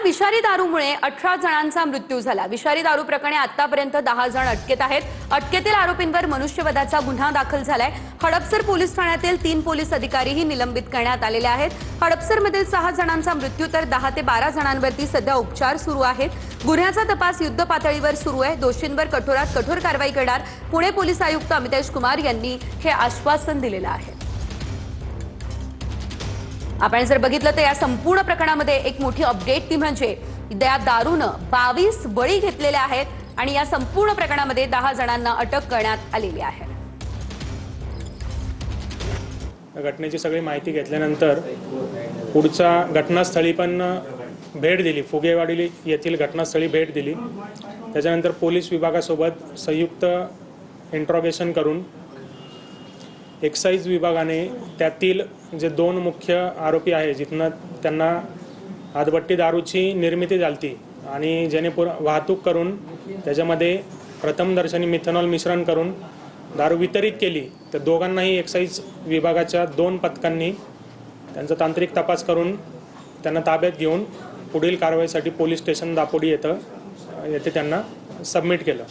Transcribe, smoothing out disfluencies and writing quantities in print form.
पुण्यात विषारी दारूमुळे 18 जणांचा मृत्यू झाला। विषारी दारू प्रकरणी आतापर्यंत 10 जण अटकेत आहेत। अटकेतील आरोपींवर मनुष्यवधाचा गुन्हा दाखल झालाय। हडपसर पोलीस ठाण्यातील 3 पोलीस अधिकारीही निलंबित करण्यात आलेले आहेत। हडपसरमधील 6 जणांचा मृत्यू तर 10 ते 12 जणांवरती सध्या उपचार सुरू आहेत। गुन्ह्याचा तपास युद्ध पातळीवर सुरू आहे। दोषींवर कठोरात कठोर कारवाई करणार पुणे पोलीस आयुक्त अमितेश कुमार यांनी हे आश्वासन दिलेलं आहे। आपण जर बघितलं तर या संपूर्ण प्रकरणामध्ये एक मोठी अपडेट ती म्हणजे या दारूनं 22 बळी घेतलेले आहेत आणि या संपूर्ण प्रकरणामध्ये 10 जणांना अटक करण्यात आलेली आहे। घटनेची सगळी माहिती घेतल्यानंतर पुढच्या घटनास्थळी पण भेट दिली। फुगेवाडी येथील घटनास्थळी भेट दिली। त्याच्यानंतर पोलीस विभागासोबत संयुक्त इंट्रोगेशन करून एक्साइज विभागाने त्यातील जे 2 मुख्य आरोपी आहे जिथनं त्यांना हातभट्टी दारूची निर्मिती झाली आणि ज्याने वाहतूक करून त्याच्यामध्ये प्रथमदर्शनी मिथेनॉल मिश्रण करून दारू वितरित केली, तर दोघांनाही एक्साइज विभागाच्या 2 पथकांनी त्यांचा तांत्रिक तपास करून त्यांना ताब्यात घेऊन पुढील कारवाईसाठी पोलीस स्टेशन दापोडी येथे त्यांना सबमिट केलं।